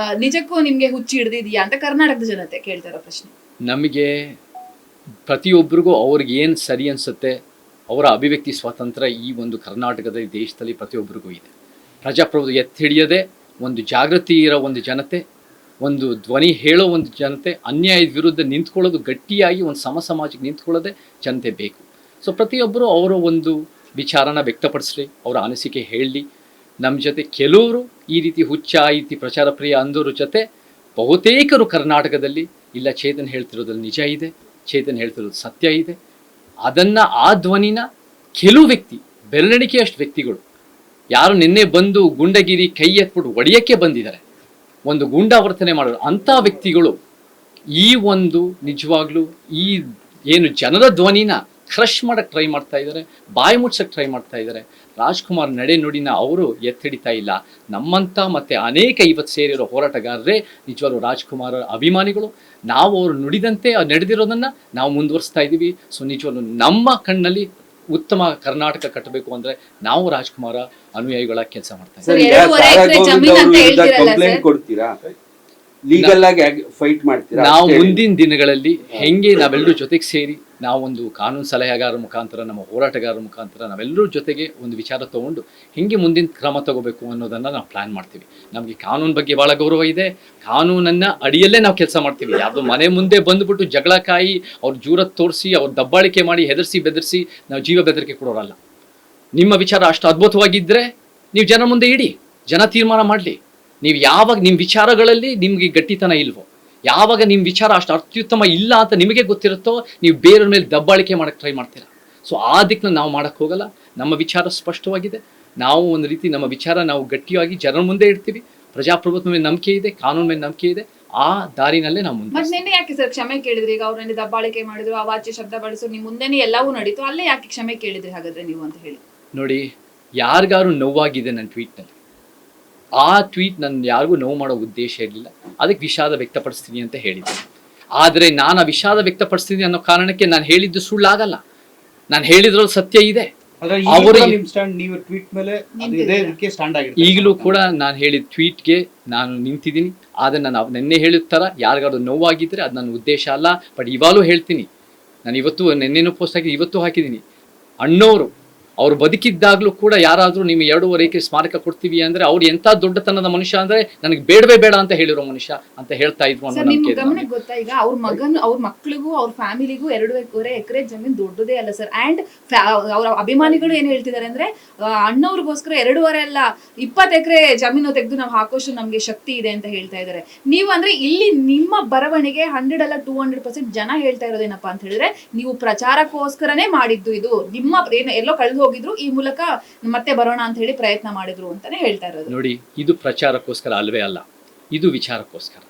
ನಿಜಕ್ಕೂ ನಿಮ್ಗೆ ಹುಚ್ಚಿ ಹಿಡಿದಿದ್ಯಾ ಅಂತ ಕರ್ನಾಟಕದ ಜನತೆ ಕೇಳ್ತಾ ಇರೋ ಪ್ರಶ್ನೆ. ನಮಗೆ ಪ್ರತಿಯೊಬ್ಬರಿಗೂ ಅವ್ರಿಗೆ ಏನು ಸರಿ ಅನಿಸುತ್ತೆ ಅವರ ಅಭಿವ್ಯಕ್ತಿ ಸ್ವಾತಂತ್ರ್ಯ ಈ ಒಂದು ಕರ್ನಾಟಕದ ದೇಶದಲ್ಲಿ ಪ್ರತಿಯೊಬ್ಬರಿಗೂ ಇದೆ. ಪ್ರಜಾಪ್ರಭುತ್ವ ಎತ್ತಿ ಹಿಡಿಯದೆ ಒಂದು ಜಾಗೃತಿ ಇರೋ ಒಂದು ಜನತೆ, ಒಂದು ಧ್ವನಿ ಹೇಳೋ ಒಂದು ಜನತೆ, ಅನ್ಯಾಯದ ವಿರುದ್ಧ ನಿಂತ್ಕೊಳ್ಳೋದು ಗಟ್ಟಿಯಾಗಿ ಒಂದು ಸಮಾಜಕ್ಕೆ ನಿಂತ್ಕೊಳ್ಳೋದೇ ಜನತೆ ಬೇಕು. ಸೊ ಪ್ರತಿಯೊಬ್ಬರು ಅವರ ಒಂದು ವಿಚಾರನ ವ್ಯಕ್ತಪಡಿಸ್ಲಿ, ಅವರ ಅನಿಸಿಕೆ ಹೇಳಲಿ. ನಮ್ಮ ಜೊತೆ ಕೆಲವರು ಈ ರೀತಿ ಹುಚ್ಚ ಈ ರೀತಿ ಪ್ರಚಾರ ಪ್ರಿಯ ಅಂದೋರ ಜೊತೆ ಬಹುತೇಕರು ಕರ್ನಾಟಕದಲ್ಲಿ ಇಲ್ಲ, ಚೇತನ್ ಹೇಳ್ತಿರೋದ್ರಲ್ಲಿ ನಿಜ ಇದೆ, ಚೇತನ್ ಹೇಳ್ತಿರೋದು ಸತ್ಯ ಇದೆ. ಅದನ್ನು ಆ ಧ್ವನಿನ ಕೆಲವು ವ್ಯಕ್ತಿ, ಬೆರಳೆಣಿಕೆಯಷ್ಟು ವ್ಯಕ್ತಿಗಳು ಯಾರು ನಿನ್ನೆ ಬಂದು ಗುಂಡಗಿರಿ ಕೈ ಎತ್ಬಿಟ್ಟು ಒಡೆಯಕ್ಕೆ ಬಂದಿದ್ದಾರೆ, ಒಂದು ಗೂಂಡಾವರ್ತನೆ ಮಾಡೋರು, ಅಂಥ ವ್ಯಕ್ತಿಗಳು ಈ ಒಂದು ನಿಜವಾಗ್ಲೂ ಈ ಏನು ಜನರ ಧ್ವನಿನ ಕ್ರಶ್ ಮಾಡೋಕ್ಕೆ ಟ್ರೈ ಮಾಡ್ತಾ ಇದ್ದಾರೆ, ಬಾಯಿ ಮುಚ್ಚಕ್ಕೆ ಟ್ರೈ ಮಾಡ್ತಾ ಇದ್ದಾರೆ. ರಾಜ್ಕುಮಾರ್ ನಡೆ ನುಡಿನ ಅವರು ಎತ್ತಿಡಿತಾ ಇಲ್ಲ. ನಮ್ಮಂಥ ಮತ್ತು ಅನೇಕ ಇವತ್ತು ಸೇರಿರೋ ಹೋರಾಟಗಾರರೇ ನಿಜವಾಗ್ಲೂ ರಾಜ್ಕುಮಾರ್ ಅಭಿಮಾನಿಗಳು. ನಾವು ಅವರು ನುಡಿದಂತೆ ನಡೆದಿರೋದನ್ನು ನಾವು ಮುಂದುವರಿಸ್ತಾ ಇದ್ದೀವಿ. ಸೊ ನಿಜವಾಗ್ಲೂ ನಮ್ಮ ಕಣ್ಣಲ್ಲಿ ಉತ್ತಮ ಕರ್ನಾಟಕ ಕಟ್ಟಬೇಕು ಅಂದರೆ ನಾವು ರಾಜ್ಕುಮಾರ ಅನುಯಾಯಿಗಳ ಕೆಲಸ ಮಾಡ್ತಾ ಇದ್ದೀವಿ. ಲೀಗಲ್ ಆಗಿ ಫೈಟ್ ಮಾಡ್ತೀರಾ? ನಾವು ಮುಂದಿನ ದಿನಗಳಲ್ಲಿ ಹೆಂಗೆ ನಾವೆಲ್ಲರೂ ಜೊತೆಗೆ ಸೇರಿ ನಾವೊಂದು ಕಾನೂನು ಸಲಹೆಗಾರರ ಮುಖಾಂತರ, ನಮ್ಮ ಹೋರಾಟಗಾರರ ಮುಖಾಂತರ ನಾವೆಲ್ಲರೂ ಜೊತೆಗೆ ಒಂದು ವಿಚಾರ ತಗೊಂಡು ಹೆಂಗೆ ಮುಂದಿನ ಕ್ರಮ ತಗೋಬೇಕು ಅನ್ನೋದನ್ನು ನಾವು ಪ್ಲಾನ್ ಮಾಡ್ತೀವಿ. ನಮಗೆ ಕಾನೂನು ಬಗ್ಗೆ ಭಾಳ ಗೌರವ ಇದೆ. ಕಾನೂನನ್ನು ಅಡಿಯಲ್ಲೇ ನಾವು ಕೆಲಸ ಮಾಡ್ತೀವಿ. ಯಾವುದು ಮನೆ ಮುಂದೆ ಬಂದುಬಿಟ್ಟು ಜಗಳ ಕಾಯಿ ಅವ್ರ ಜೂರತ್ ತೋರಿಸಿ ಅವ್ರ ದಬ್ಬಾಳಿಕೆ ಮಾಡಿ ಹೆದರ್ಸಿ ಬೆದರಿಸಿ ನಾವು ಜೀವ ಬೆದರಿಕೆ ಕೊಡೋರಲ್ಲ. ನಿಮ್ಮ ವಿಚಾರ ಅಷ್ಟು ಅದ್ಭುತವಾಗಿದ್ದರೆ ನೀವು ಜನ ಮುಂದೆ ಇಡಿ, ಜನ ತೀರ್ಮಾನ ಮಾಡಲಿ. ನೀವು ಯಾವಾಗ ನಿಮ್ಮ ವಿಚಾರಗಳಲ್ಲಿ ನಿಮಗೆ ಗಟ್ಟಿತನ ಇಲ್ವೋ, ಯಾವಾಗ ನಿಮ್ಮ ವಿಚಾರ ಅಷ್ಟು ಅತ್ಯುತ್ತಮ ಇಲ್ಲ ಅಂತ ನಿಮಗೆ ಗೊತ್ತಿರುತ್ತೋ, ನೀವು ಬೇರೆಯವ್ರ ಮೇಲೆ ದಬ್ಬಾಳಿಕೆ ಮಾಡೋಕ್ಕೆ ಟ್ರೈ ಮಾಡ್ತೀರಾ. ಸೊ ಆ ದಿಕ್ಕನ್ನ ನಾವು ಮಾಡೋಕ್ಕೆ ಹೋಗಲ್ಲ. ನಮ್ಮ ವಿಚಾರ ಸ್ಪಷ್ಟವಾಗಿದೆ. ನಾವು ಒಂದು ರೀತಿ ನಮ್ಮ ವಿಚಾರ ನಾವು ಗಟ್ಟಿಯಾಗಿ ಜನರ ಮುಂದೆ ಇಡ್ತೀವಿ. ಪ್ರಜಾಪ್ರಭುತ್ವ ಮೇಲೆ ನಂಬಿಕೆ ಇದೆ, ಕಾನೂನು ಮೇಲೆ ನಂಬಿಕೆ ಇದೆ. ಆ ದಾರಿನಲ್ಲೇ ನಾವು ಮುಂದೆ. ಮತ್ತೆ ನಿನ್ನೆ ಯಾಕೆ ಸರ್ ಕ್ಷಮೆ ಕೇಳಿದ್ರಿ? ಈಗ ಅವ್ರನ್ನ ದಬ್ಬಾಳಿಕೆ ಮಾಡಿದ್ರು, ಅವಾಚ್ಯ ಶಬ್ದ ಬಳಸೋ ನಿಮ್ಮ ಮುಂದೆನೇ ಎಲ್ಲವೂ ನಡೀತು, ಅಲ್ಲೇ ಯಾಕೆ ಕ್ಷಮೆ ಕೇಳಿದ್ರಿ ಹಾಗಾದ್ರೆ ನೀವು ಅಂತ ಹೇಳಿ? ನೋಡಿ, ಯಾರಿಗಾರು ನೋವಾಗಿದೆ ನನ್ನ ಟ್ವೀಟ್ನಲ್ಲಿ. ಆ ಟ್ವೀಟ್ ನನ್ನ ಯಾರಿಗೂ ನೋವು ಮಾಡೋ ಉದ್ದೇಶ ಇರಲಿಲ್ಲ. ಅದಕ್ಕೆ ವಿಷಾದ ವ್ಯಕ್ತಪಡಿಸ್ತೀನಿ ಅಂತ ಹೇಳಿದ್ದೆ. ಆದರೆ ನಾನು ಆ ವಿಷಾದ ವ್ಯಕ್ತಪಡಿಸ್ತೀನಿ ಅನ್ನೋ ಕಾರಣಕ್ಕೆ ನಾನು ಹೇಳಿದ್ದು ಸುಳ್ಳಾಗಲ್ಲ. ನಾನು ಹೇಳಿದ್ರಲ್ಲಿ ಸತ್ಯ ಇದೆ. ಈಗಲೂ ಕೂಡ ನಾನು ಹೇಳಿದ ಟ್ವೀಟ್ಗೆ ನಾನು ನಿಂತಿದ್ದೀನಿ. ಆದರೆ ನಾನು ನಿನ್ನೆ ಹೇಳಿದ ಥರ ಯಾರಿಗಾದ್ರು ನೋವಾಗಿದ್ದರೆ ಅದು ನನ್ನ ಉದ್ದೇಶ ಅಲ್ಲ. ಬಟ್ ಇವಾಗಲೂ ಹೇಳ್ತೀನಿ, ನಾನು ಇವತ್ತು ನಿನ್ನೆನೂ ಪೋಸ್ಟ್ ಹಾಕಿ ಇವತ್ತು ಹಾಕಿದ್ದೀನಿ. ಅಣ್ಣವರು ಅವ್ರು ಬದುಕಿದ್ದಾಗಲೂ ಕೂಡ ಯಾರಾದರೂ ನೀವು 2.5 ಎಕರೆ ಸ್ಮಾರಕ ಕೊಡ್ತೀವಿ ಅಂದರೆ ಅವ್ರು ಎಂಥ ದೊಡ್ಡತನದ ಮನುಷ್ಯ ಅಂದರೆ ನನಗೆ ಬೇಡವೇ ಬೇಡ ಅಂತ ಹೇಳಿರೋ ಮನುಷ್ಯ ಅಂತ ಹೇಳ್ತಾ ಇದ್ರು. ಗಮನಕ್ಕೆ ಗೊತ್ತಾ, ಈಗ ಅವ್ರ ಮಕ್ಕಳಿಗೂ ಅವ್ರ ಫ್ಯಾಮಿಲಿಗೂ 2.5 ಎಕರೆ ಜಮೀನು ದೊಡ್ಡದೇ ಅಲ್ಲ ಸರ್. ಅಂಡ್ ಅವ್ರ ಅಭಿಮಾನಿಗಳು ಏನ್ ಹೇಳ್ತಿದ್ದಾರೆ ಅಂದ್ರೆ, ಅಣ್ಣವ್ರಿಗೋಸ್ಕರ 2.5 ಅಲ್ಲ 20 ಎಕರೆ ಜಮೀನು ತೆಗೆದು ನಾವು ಹಾಕೋಷ್ಟು ನಮ್ಗೆ ಶಕ್ತಿ ಇದೆ ಅಂತ ಹೇಳ್ತಾ ಇದ್ದಾರೆ. ನೀವು ಅಂದ್ರೆ ಇಲ್ಲಿ ನಿಮ್ಮ ಬರವಣಿಗೆ 100 ಅಲ್ಲ 200% ಜನ ಹೇಳ್ತಾ ಇರೋದೇನಪ್ಪಾ ಅಂತ ಹೇಳಿದ್ರೆ, ನೀವು ಪ್ರಚಾರಕ್ಕೋಸ್ಕರನೇ ಮಾಡಿದ್ದು, ಇದು ನಿಮ್ಮ ಎಲ್ಲೋ ಕಳೆದು ಹೋಗಿದ್ರು, ಈ ಮೂಲಕ ಮತ್ತೆ ಬರೋಣ ಅಂತ ಹೇಳಿ ಪ್ರಯತ್ನ ಮಾಡಿದ್ರು ಅಂತಾನೆ ಹೇಳ್ತಾ ಇರೋದು. ನೋಡಿ, ಇದು ಪ್ರಚಾರಕ್ಕೋಸ್ಕರ ಅಲ್ವೇ ಅಲ್ಲ, ಇದು ವಿಚಾರಕ್ಕೋಸ್ಕರ.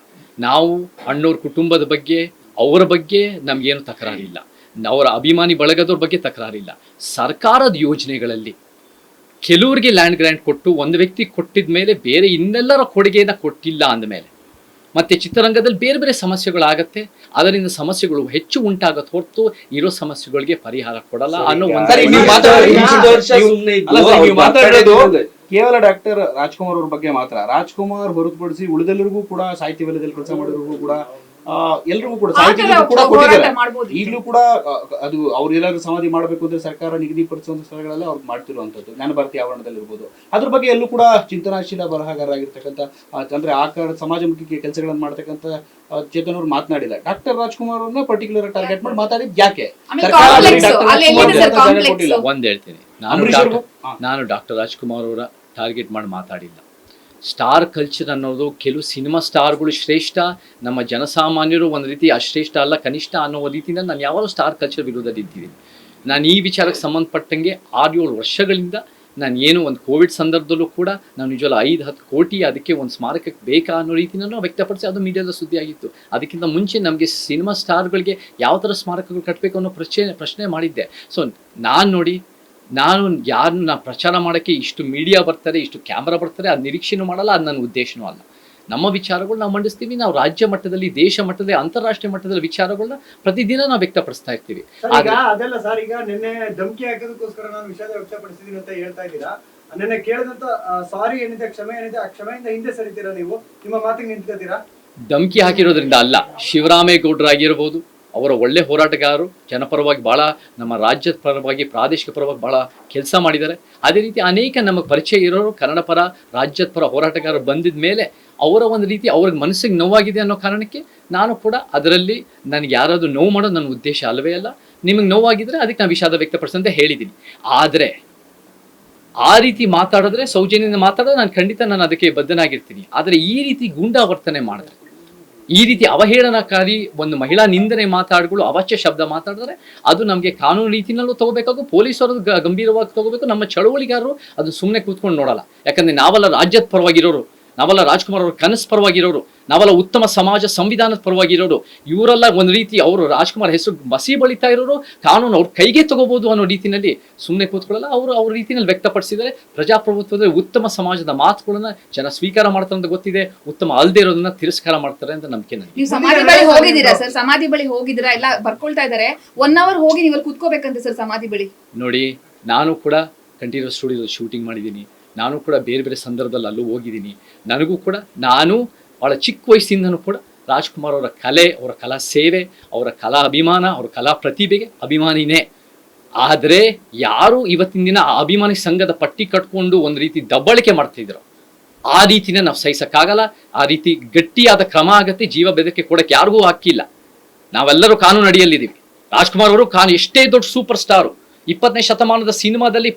ನಾವು ಅಣ್ಣವ್ರ ಕುಟುಂಬದ ಬಗ್ಗೆ, ಅವರ ಬಗ್ಗೆ ನಮ್ಗೇನು ತಕರಾರಿಲ್ಲ. ಅವರ ಅಭಿಮಾನಿ ಬಳಗದವ್ರ ಬಗ್ಗೆ ತಕರಾರಿಲ್ಲ. ಸರ್ಕಾರದ ಯೋಜನೆಗಳಲ್ಲಿ ಕೆಲವರಿಗೆ ಲ್ಯಾಂಡ್ ಗ್ರ್ಯಾಂಟ್ ಕೊಟ್ಟು ಒಂದು ವ್ಯಕ್ತಿ ಕೊಟ್ಟಿದ ಮೇಲೆ ಬೇರೆ ಇನ್ನೆಲ್ಲರ ಕೊಡುಗೆಯನ್ನು ಕೊಟ್ಟಿಲ್ಲ ಅಂದಮೇಲೆ ಮತ್ತೆ ಚಿತ್ರರಂಗದಲ್ಲಿ ಬೇರೆ ಬೇರೆ ಸಮಸ್ಯೆಗಳಾಗತ್ತೆ. ಅದರಿಂದ ಸಮಸ್ಯೆಗಳು ಹೆಚ್ಚು ಉಂಟಾಗತ್ತೆ ಹೊರತು ಇರೋ ಸಮಸ್ಯೆಗಳಿಗೆ ಪರಿಹಾರ ಕೊಡಲ್ಲ ಅನ್ನೋ ಕೇವಲ ಡಾಕ್ಟರ್ ರಾಜ್ಕುಮಾರ್ ಅವ್ರ ಬಗ್ಗೆ ಮಾತ್ರ. ರಾಜ್ಕುಮಾರ್ ಹೊರತುಪಡಿಸಿ ಉಳಿದೆಲ್ಲರಿಗೂ ಕೂಡ ಸಾಹಿತ್ಯ ವಲಯದಲ್ಲಿ ಕೆಲಸ ಮಾಡಿರೋರಿಗೂ ಕೂಡ ಎಲ್ರಿಗೂ ಕೂಡ ಸಾಹಿತ್ಯ ಕೂಡ ಕೊಟ್ಟಿದ್ದಾರೆ. ಈಗಲೂ ಕೂಡ ಅದು ಅವ್ರು ಎಲ್ಲರೂ ಸಮಾಧಿ ಮಾಡಬೇಕು ಅಂದ್ರೆ ಸರ್ಕಾರ ನಿಗದಿಪಡಿಸುವಂತ ಸ್ಥಳಗಳೆಲ್ಲ ಅವ್ರು ಮಾಡ್ತಿರುವಂತದ್ದು. ಜ್ಞಾನಭಾರತಿ ಆವರಣದಲ್ಲಿ ಇರ್ಬೋದು. ಅದ್ರ ಬಗ್ಗೆ ಎಲ್ಲೂ ಕೂಡ ಚಿಂತನಾಶೀಲ ಬರಹಗಾರರಾಗಿರ್ತಕ್ಕಂಥ ಅಂದ್ರೆ ಆ ಸಮಾಜಮುಖಿ ಕೆಲಸಗಳನ್ನು ಮಾಡ್ತಕ್ಕಂಥ ಚೇತನ್ ಅವ್ರು ಮಾತನಾಡಿಲ್ಲ. ಡಾಕ್ಟರ್ ರಾಜ್ಕುಮಾರ್ ಅವ್ರನ್ನ ಪರ್ಟಿಕ್ಯುಲರ್ ಟಾರ್ಗೆಟ್ ಮಾಡಿ ಮಾತಾಡಿದ್ ಯಾಕೆ? ಒಂದ್ ಹೇಳ್ತೀನಿ, ನಾನು ಡಾಕ್ಟರ್ ರಾಜ್ಕುಮಾರ್ ಅವರ ಟಾರ್ಗೆಟ್ ಮಾಡಿ ಮಾತಾಡಿಲ್ಲ. ಸ್ಟಾರ್ ಕಲ್ಚರ್ ಅನ್ನೋದು ಕೆಲವು ಸಿನಿಮಾ ಸ್ಟಾರ್ಗಳು ಶ್ರೇಷ್ಠ, ನಮ್ಮ ಜನಸಾಮಾನ್ಯರು ಒಂದು ರೀತಿ ಅಶ್ರೇಷ್ಠ ಅಲ್ಲ ಕನಿಷ್ಠ ಅನ್ನೋ ರೀತಿಯಿಂದ ನಾನು ಯಾವಾಗಲೂ ಸ್ಟಾರ್ ಕಲ್ಚರ್ ವಿರೋಧದಲ್ಲಿ ಇದ್ದೀನಿ. ನಾನು ಈ ವಿಚಾರಕ್ಕೆ ಸಂಬಂಧಪಟ್ಟಂಗೆ 6-7 ವರ್ಷಗಳಿಂದ ನಾನು ಏನು ಒಂದು ಕೋವಿಡ್ ಸಂದರ್ಭದಲ್ಲೂ ಕೂಡ ನಾವು ನಿಜವಲ್ಲ 5-10 ಕೋಟಿ ಅದಕ್ಕೆ ಒಂದು ಸ್ಮಾರಕಕ್ಕೆ ಬೇಕಾ ಅನ್ನೋ ರೀತಿಯನ್ನು ವ್ಯಕ್ತಪಡಿಸಿ ಅದು ಮೀಡಿಯಾದ ಸುದ್ದಿ ಆಗಿತ್ತು. ಅದಕ್ಕಿಂತ ಮುಂಚೆ ನಮಗೆ ಸಿನಿಮಾ ಸ್ಟಾರ್ಗಳಿಗೆ ಯಾವ ಥರ ಸ್ಮಾರಕಗಳು ಕಟ್ಟಬೇಕು ಅನ್ನೋ ಪ್ರಶ್ನೆ ಮಾಡಿದ್ದೆ. ಸೊ ನಾನು ಯಾರನ್ನ ಪ್ರಚಾರ ಮಾಡೋಕ್ಕೆ ಇಷ್ಟು ಮೀಡಿಯಾ ಬರ್ತಾರೆ, ಇಷ್ಟು ಕ್ಯಾಮ್ರಾ ಬರ್ತಾರೆ, ಅದು ನಿರೀಕ್ಷೆನೂ ಮಾಡಲ್ಲ, ಅದು ನನ್ನ ಉದ್ದೇಶನೂ ಅಲ್ಲ. ನಮ್ಮ ವಿಚಾರಗಳು ನಾವು ಮಂಡಿಸ್ತೀವಿ. ನಾವು ರಾಜ್ಯ ಮಟ್ಟದಲ್ಲಿ, ದೇಶ ಮಟ್ಟದಲ್ಲಿ, ಅಂತಾರಾಷ್ಟ್ರೀಯ ಮಟ್ಟದಲ್ಲಿ ವಿಚಾರಗಳನ್ನ ಪ್ರತಿದಿನ ನಾವು ವ್ಯಕ್ತಪಡಿಸ್ತಾ ಇರ್ತೀವಿ. ಅದೆಲ್ಲ ಸರ್, ಈಗ ನಿನ್ನೆ ಧಮಕಿ ಹಾಕೋದಕ್ಕೋಸ್ಕರ ನಾನು ವಿಷಾದ ವ್ಯಕ್ತಪಡಿಸಿದ್ದೀನಿ ಅಂತ ಹೇಳ್ತಾ ಇದ್ದೀರಾ. ನೆನ್ನೆ ಕೇಳಿದಂತ ಸಾರಿ ಏನಿದೆ, ಕ್ಷಮೆ ಏನಿದೆ, ಆ ಕ್ಷಮೆಯಿಂದ ಹಿಂದೆ ಸರಿತೀರಾ ನೀವು? ನಿಮ್ಮ ಮಾತಿಗೆ ನಿಂತ್ಕೋತೀರಾ? ಧಮಕಿ ಹಾಕಿರೋದ್ರಿಂದ ಅಲ್ಲ. ಶಿವರಾಮೇಗೌಡರಾಗಿರ್ಬೋದು, ಅವರ ಒಳ್ಳೆ ಹೋರಾಟಗಾರರು, ಜನಪರವಾಗಿ ಭಾಳ ನಮ್ಮ ರಾಜ್ಯದ ಪರವಾಗಿ ಪ್ರಾದೇಶಿಕ ಪರವಾಗಿ ಭಾಳ ಕೆಲಸ ಮಾಡಿದ್ದಾರೆ. ಅದೇ ರೀತಿ ಅನೇಕ ನಮಗೆ ಪರಿಚಯ ಇರೋರು ಕನ್ನಡ ಪರ ರಾಜ್ಯದ ಪರ ಹೋರಾಟಗಾರರು ಬಂದಿದ ಮೇಲೆ ಅವರ ಒಂದು ರೀತಿ ಅವ್ರಿಗೆ ಮನಸ್ಸಿಗೆ ನೋವಾಗಿದೆ ಅನ್ನೋ ಕಾರಣಕ್ಕೆ ನಾನು ಕೂಡ ಅದರಲ್ಲಿ ನನಗೆ ಯಾರಾದರೂ ನೋವು ಮಾಡೋದು ನನ್ನ ಉದ್ದೇಶ ಅಲ್ಲವೇ ಅಲ್ಲ. ನಿಮಗೆ ನೋವಾಗಿದ್ರೆ ಅದಕ್ಕೆ ನಾನು ವಿಷಾದ ವ್ಯಕ್ತಪಡಿಸಂತ ಹೇಳಿದ್ದೀನಿ. ಆದರೆ ಆ ರೀತಿ ಮಾತಾಡಿದ್ರೆ, ಸೌಜನ್ಯದಿಂದ ಮಾತಾಡಿದ್ರೆ ನಾನು ಖಂಡಿತ ನಾನು ಅದಕ್ಕೆ ಬದ್ಧನಾಗಿರ್ತೀನಿ. ಆದರೆ ಈ ರೀತಿ ಗೂಂಡಾವರ್ತನೆ ಮಾಡಿದ್ರೆ, ಈ ರೀತಿ ಅವಹೇಳನಕಾರಿ ಒಂದು ಮಹಿಳಾ ನಿಂದನೆ ಮಾತಾಡ್ಗಳು, ಅವಾಚ್ಯ ಶಬ್ದ ಮಾತಾಡಿದ್ರೆ ಅದು ನಮಗೆ ಕಾನೂನು ರೀತಿನಲ್ಲೂ ತಗೋಬೇಕಾಗು, ಪೊಲೀಸರು ಗಂಭೀರವಾಗಿ ತಗೋಬೇಕು. ನಮ್ಮ ಚಳವಳಿಗಾರರು ಅದು ಸುಮ್ಮನೆ ಕೂತ್ಕೊಂಡು ನೋಡಲ್ಲ. ಯಾಕಂದ್ರೆ ನಾವೆಲ್ಲ ರಾಜ್ಯದ ಪರವಾಗಿರೋರು, ನಾವೆಲ್ಲ ರಾಜ್ಕುಮಾರ್ ಅವ್ರ ಕನಸು ಪರವಾಗಿರೋರು, ನಾವೆಲ್ಲ ಉತ್ತಮ ಸಮಾಜ ಸಂವಿಧಾನದ ಪರವಾಗಿರೋರು. ಇವರೆಲ್ಲ ಒಂದು ರೀತಿ ಅವರು ರಾಜ್ಕುಮಾರ್ ಹೆಸರು ಬಸಿ ಬಳಿತಾ ಇರೋರು, ಕಾನೂನು ಅವ್ರ ಕೈಗೆ ತಗೋಬಹುದು ಅನ್ನೋ ರೀತಿಯಲ್ಲಿ ಸುಮ್ಮನೆ ಕೂತ್ಕೊಳ್ಳಲ್ಲ. ಅವರು ಅವ್ರ ರೀತಿಯಲ್ಲಿ ವ್ಯಕ್ತಪಡಿಸಿದರೆ ಪ್ರಜಾಪ್ರಭುತ್ವದಲ್ಲಿ ಉತ್ತಮ ಸಮಾಜದ ಮಾತುಗಳನ್ನ ಜನ ಸ್ವೀಕಾರ ಮಾಡ್ತಾರೆ ಅಂತ ಗೊತ್ತಿದೆ, ಉತ್ತಮ ಅಲ್ಲದೆ ಇರೋದನ್ನ ತಿರಸ್ಕಾರ ಮಾಡ್ತಾರೆ ಅಂತ ನಂಬಿಕೆ ನನಗೆ. ನೀವು ಸಮಾಧಿ ಬಳಿ ಹೋಗಿದ್ದೀರಾ ಸರ್? ಸಮಾಧಿ ಬಳಿ ಹೋಗಿದ್ದೀರಾ? ಎಲ್ಲ ಬರ್ಕೊಳ್ತಾ ಇದಾರೆ, 1 hour ಹೋಗಿ ನೀವು ಕುತ್ಕೋಬೇಕಂತೆ ಸರ್ ಸಮಾಧಿ ಬಳಿ. ನೋಡಿ, ನಾನು ಕೂಡ ಕಂಠೀರವ ಸ್ಟುಡಿಯೋದಲ್ಲಿ ಶೂಟಿಂಗ್ ಮಾಡಿದ್ದೀನಿ. ನಾನು ಕೂಡ ಬೇರೆ ಬೇರೆ ಸಂದರ್ಭದಲ್ಲಿ ಅಲ್ಲೂ ಹೋಗಿದ್ದೀನಿ. ನನಗೂ ಕೂಡ ನಾನು ಭಾಳ ಚಿಕ್ಕ ವಯಸ್ಸಿಂದನೂ ಕೂಡ ರಾಜ್ಕುಮಾರ್ ಅವರ ಕಲೆ, ಅವರ ಕಲಾ ಸೇವೆ, ಅವರ ಕಲಾ ಅಭಿಮಾನ, ಅವರ ಕಲಾ ಪ್ರತಿಭೆಗೆ ಅಭಿಮಾನಿನೇ. ಆದರೆ ಯಾರು ಇವತ್ತಿನ ದಿನ ಆ ಅಭಿಮಾನಿ ಸಂಘದ ಪಟ್ಟಿ ಕಟ್ಕೊಂಡು ಒಂದು ರೀತಿ ದಬ್ಬಳಿಕೆ ಮಾಡ್ತಿದ್ರು, ಆ ರೀತಿನ ನಾವು ಸಹಿಸಕ್ಕಾಗಲ್ಲ. ಆ ರೀತಿ ಗಟ್ಟಿಯಾದ ಕ್ರಮ ಆಗತ್ತೆ. ಜೀವ ಬೆದರಿಕೆ ಕೊಡಕ್ಕೆ ಯಾರಿಗೂ ಹಕ್ಕಿಲ್ಲ. ನಾವೆಲ್ಲರೂ ಕಾನೂನು ಅಡಿಯಲ್ಲಿದ್ದೀವಿ. ರಾಜ್ಕುಮಾರ್ ಅವರು ಎಷ್ಟೇ ದೊಡ್ಡ ಸೂಪರ್ ಸ್ಟಾರು, 20ನೇ ಶತಮಾನದ ಸಿನಿಮಾದಲ್ಲಿ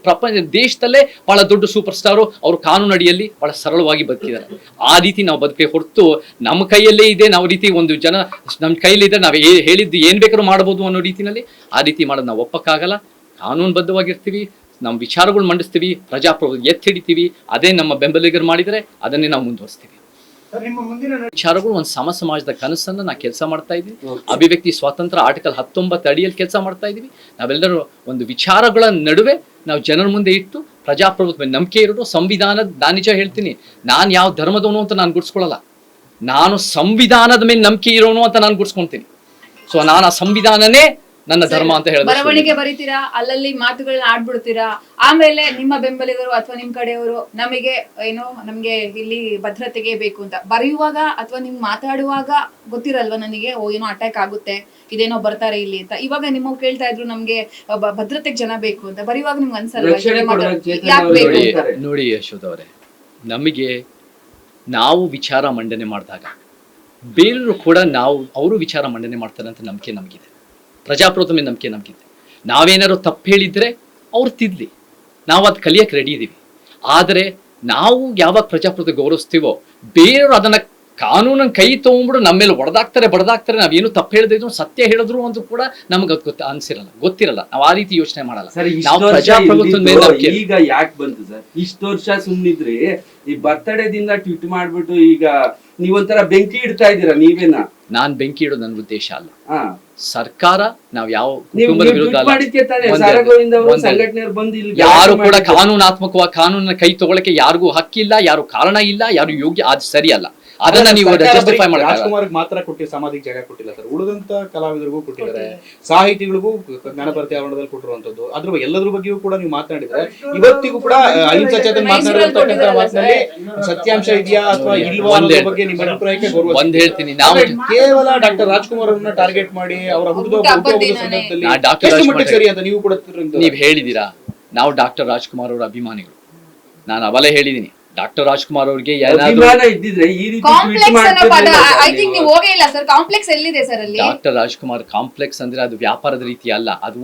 ದೇಶದಲ್ಲೇ ಬಹಳ ದೊಡ್ಡ ಸೂಪರ್ ಸ್ಟಾರು, ಅವರು ಕಾನೂನು ಅಡಿಯಲ್ಲಿ ಬಹಳ ಸರಳವಾಗಿ ಬದುಕಿದ್ದಾರೆ. ಆ ರೀತಿ ನಾವು ಬದುಕೆ ಹೊರತು ನಮ್ಮ ಕೈಯಲ್ಲೇ ಇದೆ, ನಾವು ರೀತಿ ಒಂದು ಜನ ನಮ್ಮ ಕೈಲಿದೆ, ನಾವು ಹೇಳಿದ್ದು ಏನ್ ಬೇಕಾದ್ರೂ ಮಾಡ್ಬೋದು ಅನ್ನೋ ರೀತಿಯಲ್ಲಿ ಆ ರೀತಿ ಮಾಡೋದು ನಾವು ಒಪ್ಪಕ್ಕಾಗಲ್ಲ. ಕಾನೂನುಬದ್ಧವಾಗಿರ್ತೀವಿ, ನಮ್ಮ ವಿಚಾರಗಳು ಮಂಡಿಸ್ತೀವಿ, ಪ್ರಜಾಪ್ರಭುತ್ವ ಎತ್ತಿಡಿತೀವಿ. ಅದೇ ನಮ್ಮ ಬೆಂಬಲಿಗರು ಮಾಡಿದರೆ ಅದನ್ನೇ ನಾವು ಮುಂದುವರಿಸ್ತೀವಿ. ನಿಮ್ಮ ಮುಂದಿನ ವಿಚಾರಗಳು ಒಂದು ಸಮ ಸಮಾಜದ ಕನಸನ್ನು ನಾವು ಕೆಲಸ ಮಾಡ್ತಾ ಇದ್ದೀವಿ. ಅಭಿವ್ಯಕ್ತಿ ಸ್ವಾತಂತ್ರ್ಯ ಆರ್ಟಿಕಲ್ 19 ಅಡಿಯಲ್ಲಿ ಕೆಲಸ ಮಾಡ್ತಾ ಇದ್ದೀವಿ. ನಾವೆಲ್ಲರೂ ಒಂದು ವಿಚಾರಗಳ ನಡುವೆ ನಾವು ಜನರ ಮುಂದೆ ಇಟ್ಟು ಪ್ರಜಾಪ್ರಭುತ್ವ ನಂಬಿಕೆ ಇರೋದು, ಸಂವಿಧಾನದ, ನಾನು ನಿಜ ಹೇಳ್ತೀನಿ, ನಾನು ಯಾವ ಧರ್ಮದವನು ಅಂತ ನಾನು ಗುಡ್ಸ್ಕೊಳ್ಳಲ್ಲ. ನಾನು ಸಂವಿಧಾನದ ಮೇಲೆ ನಂಬಿಕೆ ಇರೋನು ಅಂತ ನಾನು ಗುಡ್ಸ್ಕೊಳ್ತೀನಿ. ಸೊ ನಾನು ಆ ಸಂವಿಧಾನನೇ ನನ್ನ ಧರ್ಮ ಅಂತ ಹೇಳಿದ್ರೆ ಬರವಣಿಗೆ ಬರೀತೀರಾ, ಅಲ್ಲಲ್ಲಿ ಮಾತುಗಳನ್ನ ಆಡ್ಬಿಡ್ತೀರಾ, ಆಮೇಲೆ ನಿಮ್ಮ ಬೆಂಬಲಿಗರು ಅಥವಾ ನಿಮ್ ಕಡೆಯವರು ನಮ್ಗೆ ಇಲ್ಲಿ ಭದ್ರತೆಗೆ ಬೇಕು ಅಂತ ಬರೆಯುವಾಗ ಅಥವಾ ನಿಮ್ ಮಾತಾಡುವಾಗ ಗೊತ್ತಿರಲ್ವಾ ನನಗೆ ಏನೋ ಅಟ್ಯಾಕ್ ಆಗುತ್ತೆ, ಇದೇನೋ ಬರ್ತಾರೆ ಇಲ್ಲಿ ಅಂತ. ಇವಾಗ ನಿಮ್ಮ ಕೇಳ್ತಾ ಇದ್ರು ನಮ್ಗೆ ಭದ್ರತೆಗೆ ಜನ ಬೇಕು ಅಂತ, ಬರೆಯುವಾಗ ನಿಮ್ಗೆ ಅನ್ಸಲ್ವಾ ಯಾಕೆ ಬೇಕು? ನೋಡಿ ಯಶೋಧ ಅವರೇ, ನಮಗೆ ನಾವು ವಿಚಾರ ಮಂಡನೆ ಮಾಡಿದಾಗ ಬೇರೆಯವರು ಕೂಡ ಅವರು ವಿಚಾರ ಮಂಡನೆ ಮಾಡ್ತಾರೆ ಅಂತ ನಂಬಿಕೆ ನಮಗಿದೆ. ಪ್ರಜಾಪ್ರಭುತ್ವ ಮೇಲೆ ನಂಬಿಕೆ ನಮಗಿದೆ. ನಾವೇನಾದ್ರು ತಪ್ಪು ಹೇಳಿದ್ರೆ ಅವ್ರು ತಿದ್ಲಿ, ನಾವು ಅದು ಕಲಿಯಕ್ಕೆ ರೆಡಿ ಇದ್ದೀವಿ. ಆದರೆ ನಾವು ಯಾವಾಗ ಪ್ರಜಾಪ್ರಭುತ್ವ ಗೌರವಿಸ್ತೀವೋ, ಬೇರೆಯವರು ಅದನ್ನ ಕಾನೂನನ್ನು ಕೈ ತಗೊಂಡ್ಬಿಡು ನಮ್ಮ ಮೇಲೆ ಬಡದಾಕ್ತಾರೆ. ನಾವೇನು ತಪ್ಪು ಹೇಳಿದ್ರು ಸತ್ಯ ಹೇಳಿದ್ರು ಅಂತ ಕೂಡ ನಮ್ಗೆ ಗೊತ್ತಿರಲ್ಲ. ನಾವು ಆ ರೀತಿ ಯೋಚನೆ ಮಾಡಲ್ಲ. ನಾವು ಪ್ರಜಾಪ್ರಭುತ್ವದ ಮೇಲೆ ನಂಬಿಕೆ. ಈಗ ಯಾಕೆ ಬಂತು ಸರ್ ಇಷ್ಟು ವರ್ಷ ಸುಮ್ಮನಿದ್ರಿ? ಈ ಬರ್ತಡೇ ದಿನ ಟ್ವೀಟ್ ಮಾಡ್ಬಿಟ್ಟು ಈಗ ನೀವೊಂಥರ ಬೆಂಕಿ ಇಡ್ತಾ ಇದ್ದೀರಾ. ನೀವೇನ? ನಾನ್ ಬೆಂಕಿ ಇಡೋದು ನನ್ನ ಉದ್ದೇಶ ಅಲ್ಲ. ಸರ್ಕಾರ ನಾವು ಯಾವ ಕುಟುಂಬದ ವಿರುದ್ಧ ಯಾರು ಕೂಡ ಕಾನೂನಾತ್ಮಕವಾಗಿ ಕಾನೂನನ್ನ ಕೈ ತಗೊಳಕ್ಕೆ ಯಾರಿಗೂ ಹಕ್ಕಿಲ್ಲ, ಯಾರು ಕಾರಣ ಇಲ್ಲ, ಯಾರು ಯೋಗ್ಯ, ಅದು ಸರಿಯಲ್ಲ. ಅದನ್ನ ನೀವು ಜಸ್ಟಿಫೈ ಮಾಡಿ. ರಾಜ್ಕುಮಾರ್ ಮಾತ್ರ ಕೊಟ್ಟಿ ಸಮಾಧಿಗೆ ಜಾಗ ಕೊಟ್ಟಿಲ್ಲ ಸರ್, ಉಳಿದಂತ ಕಲಾವಿದರಿಗೂ ಕೊಟ್ಟಿದ್ದಾರೆ, ಸಾಹಿತಿಗಳಿಗೂ ಜ್ಞಾನಭಾರತಿ ಆವರಣದಲ್ಲಿ ಕೊಟ್ಟಿರುವಂತದ್ದು. ಅದ್ರ ಎಲ್ಲದ್ರ ಬಗ್ಗೆಯೂ ಕೂಡ ನೀವು ಮಾತನಾಡಿದ್ರೆ, ಇವತ್ತಿಗೂ ಕೂಡ ಅಹಿಂಸಾ ಚೇತನ್ ಮಾತನಾಡಿರ್ತಕ್ಕಂಥ ಮಾತಿನಲ್ಲಿ ಸತ್ಯಾಂಶ ಇದೆಯಾ ಅಥವಾ ಇಲ್ವಾ ಅನ್ನೋದ್ರ ಬಗ್ಗೆ ನಿಮ್ಮ ಅಭಿಪ್ರಾಯಕ್ಕೆ ಗೌರವ. ಒಂದ್ ಹೇಳ್ತೀನಿ, ನಾವು ಕೇವಲ ಡಾಕ್ಟರ್ ರಾಜ್ಕುಮಾರ್ ಅವರನ್ನ ಟಾರ್ಗೆಟ್ ಮಾಡಿ ಅವರ ಸಂದರ್ಭದಲ್ಲಿ ಸರಿ ಅಂತ ನೀವು ಕೂಡ ನೀವ್ ಹೇಳಿದೀರಾ. ನಾವು ಡಾಕ್ಟರ್ ರಾಜ್ಕುಮಾರ್ ಅವರ ಅಭಿಮಾನಿಗಳು. ನಾನು ಅವಲೇ ಹೇಳಿದೀನಿ, ಡಾಕ್ಟರ್ ರಾಜ್ಕುಮಾರ್ ಅವ್ರಿಗೆ ಡಾಕ್ಟರ್ ರಾಜ್ಕುಮಾರ್ ಕಾಂಪ್ಲೆಕ್ಸ್ ಅಂದ್ರೆ ಅದು ವ್ಯಾಪಾರದ ರೀತಿ ಅಲ್ಲ, ಅದು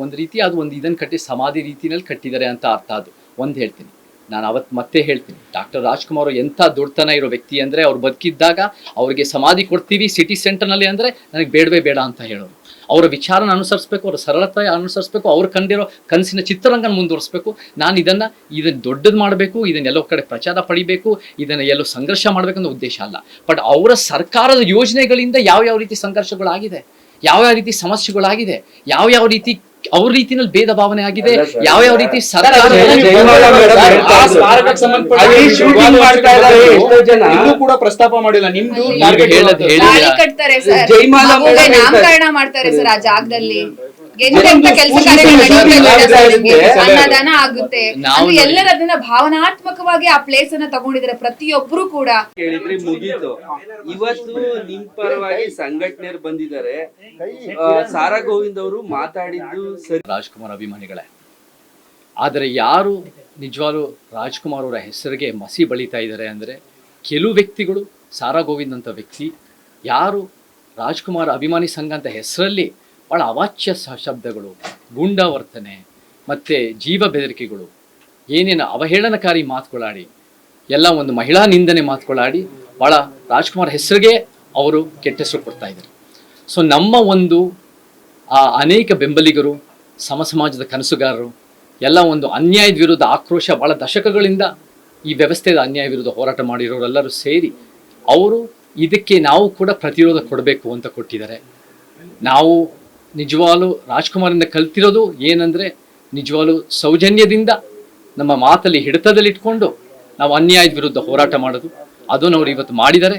ಒಂದು ಇದನ್ನ ಕಟ್ಟಿ ಸಮಾಧಿ ರೀತಿನಲ್ಲಿ ಕಟ್ಟಿದ್ದಾರೆ ಅಂತ ಅರ್ಥ. ಅದು ಒಂದ್ ಹೇಳ್ತೀನಿ, ನಾನು ಅವತ್ತು ಮತ್ತೆ ಹೇಳ್ತೀನಿ, ಡಾಕ್ಟರ್ ರಾಜ್ಕುಮಾರ್ ಎಂಥ ದೊಡ್ಡತನ ಇರೋ ವ್ಯಕ್ತಿ ಅಂದ್ರೆ, ಅವ್ರು ಬದುಕಿದ್ದಾಗ ಅವ್ರಿಗೆ ಸಮಾಧಿ ಕೊಡ್ತೀವಿ ಸಿಟಿ ಸೆಂಟರ್ನಲ್ಲಿ ಅಂದ್ರೆ ನನಗೆ ಬೇಡವೇ ಬೇಡ ಅಂತ ಹೇಳೋರು. ಅವರ ವಿಚಾರನ ಅನುಸರಿಸಬೇಕು, ಅವರ ಸರಳತೆ ಅನುಸರಿಸಬೇಕು, ಅವ್ರು ಕಂಡಿರೋ ಕನಸಿನ ಚಿತ್ರರಂಗನ ಮುಂದುವರಿಸಬೇಕು. ನಾನು ಇದನ್ನ ದೊಡ್ಡದು ಮಾಡಬೇಕು, ಇದನ್ನೆಲ್ಲೋ ಕಡೆ ಪ್ರಚಾರ ಪಡಿಬೇಕು, ಇದನ್ನ ಎಲ್ಲೋ ಸಂಘರ್ಷ ಮಾಡಬೇಕು ಅನ್ನೋ ಉದ್ದೇಶ ಅಲ್ಲ. ಬಟ್ ಅವರ ಸರ್ಕಾರದ ಯೋಜನೆಗಳಿಂದ ಯಾವ ರೀತಿ ಸಂಘರ್ಷಗಳಾಗಿದೆ, ಯಾವ ರೀತಿ ಸಮಸ್ಯೆಗಳಾಗಿದೆ, ಯಾವ ರೀತಿ ಅವ್ರ ರೀತಿನಲ್ಲಿ ಭೇದ ಭಾವನೆ ಆಗಿದೆ, ಯಾವ ರೀತಿ ಸರ್ಕಾರ ಕೂಡ ಪ್ರಸ್ತಾಪ ಮಾಡಿಲ್ಲ. ನಿಮ್ದು ನಾಮಕರಣ ಮಾಡ್ತಾರೆ ಸರ್ ಆ ಜಾಗದಲ್ಲಿ. ಎಂತೆಂತ ಕೆಲಸ ಕಾರ್ಯಗಳು ನಡೀತಾ ಇದೆ ಸರ್, ಅನ್ನದಾನ ಆಗುತ್ತೆ ನಾವು ಅಂದ್ರೆ ಎಲ್ಲರೂ ಅದನ್ನ ಭಾವನಾತ್ಮಕವಾಗಿ ಆ ಪ್ಲೇಸ್ ಅನ್ನ ತಗೊಂಡಿದ್ದಾರೆ ಪ್ರತಿಯೊಬ್ರು ಕೂಡ. ಕೇಳಿದ್ರೆ ಮುಗೀತು. ಇವತ್ತು ನಿಮ್ ಪರವಾಗಿ ಸಂಘಟನೆಯರು ಬಂದಿದ್ದಾರೆ. ಸಾರಾ ಗೋವಿಂದ್ ಅವರು ಮಾತಾಡಿದ್ದು ಸರಿ. ರಾಜ್ಕುಮಾರ್ ಅಭಿಮಾನಿಗಳೇ, ಆದರೆ ಯಾರು ನಿಜವಾಗ್ಲೂ ರಾಜ್ಕುಮಾರ್ ಅವರ ಹೆಸರಿಗೆ ಮಸಿ ಬಳಿತಾ ಇದ್ದಾರೆ ಅಂದರೆ ಕೆಲವು ವ್ಯಕ್ತಿಗಳು, ಸಾರಾ ಗೋವಿಂದ್ ಅಂತ ವ್ಯಕ್ತಿ ಯಾರು ರಾಜ್ಕುಮಾರ್ ಅಭಿಮಾನಿ ಸಂಘ ಅಂತ ಹೆಸರಲ್ಲಿ ಭಾಳ ಅವಾಚ್ಯ ಶಬ್ದಗಳು, ಗೂಂಡಾವರ್ತನೆ ಮತ್ತು ಜೀವ ಬೆದರಿಕೆಗಳು, ಏನೇನು ಅವಹೇಳನಕಾರಿ ಮಾತುಗಳಾಡಿ, ಎಲ್ಲ ಒಂದು ಮಹಿಳಾ ನಿಂದನೆ ಮಾತುಗಳಾಡಿ ಭಾಳ ರಾಜ್ಕುಮಾರ್ ಹೆಸರಿಗೆ ಅವರು ಕೆಟ್ಟ ಹೆಸರು ಕೊಡ್ತಾ ಇದ್ದಾರೆ. ಸೊ ನಮ್ಮ ಒಂದು ಅನೇಕ ಬೆಂಬಲಿಗರು, ಸಮಾಜದ ಕನಸುಗಾರರು ಎಲ್ಲ ಒಂದು ಅನ್ಯಾಯದ ವಿರುದ್ಧ ಆಕ್ರೋಶ, ಭಾಳ ದಶಕಗಳಿಂದ ಈ ವ್ಯವಸ್ಥೆಯ ಅನ್ಯಾಯ ವಿರುದ್ಧ ಹೋರಾಟ ಮಾಡಿರೋರೆಲ್ಲರೂ ಸೇರಿ ಅವರು ಇದಕ್ಕೆ ನಾವು ಕೂಡ ಪ್ರತಿರೋಧ ಕೊಡಬೇಕು ಅಂತ ಕೊಟ್ಟಿದ್ದಾರೆ. ನಾವು ನಿಜವಾಗ್ಲೂ ರಾಜ್ಕುಮಾರಿಂದ ಕಲ್ತಿರೋದು ಏನಂದರೆ ನಿಜವಾಗ್ಲೂ ಸೌಜನ್ಯದಿಂದ ನಮ್ಮ ಮಾತಲ್ಲಿ ಹಿಡಿತದಲ್ಲಿಟ್ಕೊಂಡು ನಾವು ಅನ್ಯಾಯದ ವಿರುದ್ಧ ಹೋರಾಟ ಮಾಡೋದು. ಅದನ್ನು ಅವರು ಇವತ್ತು ಮಾಡಿದ್ದಾರೆ.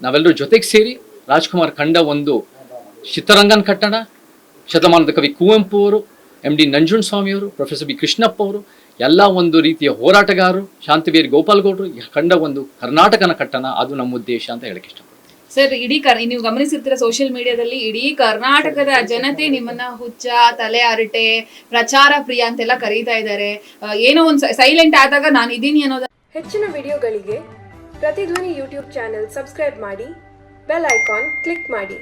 ನಾವೆಲ್ಲರೂ ಜೊತೆಗೆ ಸೇರಿ ರಾಜ್ಕುಮಾರ್ ಕಂಡ ಒಂದು ಚಿತ್ರರಂಗನ ಕಟ್ಟಣ, ಶತಮಾನದ ಕವಿ ಕುವೆಂಪು ಅವರು, MD ನಂಜುಂಡಸ್ವಾಮಿಯವರು, ಪ್ರೊಫೆಸರ್ ಬಿ ಕೃಷ್ಣಪ್ಪ ಅವರು, ಎಲ್ಲ ಒಂದು ರೀತಿಯ ಹೋರಾಟಗಾರರು, ಶಾಂತಿವೀರ್ ಗೋಪಾಲ್ಗೌಡರು ಕಂಡ ಒಂದು ಕರ್ನಾಟಕನ ಕಟ್ಟಣ, ಅದು ನಮ್ಮ ಉದ್ದೇಶ ಅಂತ ಹೇಳಕ್ಕೆ ಇಷ್ಟಪಡ್ತೀನಿ. ಸರ್, ಇಡೀ ನೀವು ಗಮನಿಸಿರ್ತೀರ ಸೋಷಿಯಲ್ ಮೀಡಿಯಾದಲ್ಲಿ ಇಡೀ ಕರ್ನಾಟಕದ ಜನತೆ ನಿಮ್ಮನ್ನ ಹುಚ್ಚ, ತಲೆ ಹರಟೆ, ಪ್ರಚಾರ ಪ್ರಿಯ ಅಂತೆಲ್ಲ ಕರೀತಾ ಇದ್ದಾರೆ. ಏನೋ ಒಂದು ಸೈಲೆಂಟ್ ಆದಾಗ ನಾನು ಇದೀನಿ ಅನ್ನೋದು. ಹೆಚ್ಚಿನ ವಿಡಿಯೋಗಳಿಗೆ ಪ್ರತಿಧ್ವನಿ ಯೂಟ್ಯೂಬ್ ಚಾನೆಲ್ ಸಬ್ಸ್ಕ್ರೈಬ್ ಮಾಡಿ, ಬೆಲ್ ಐಕಾನ್ ಕ್ಲಿಕ್ ಮಾಡಿ.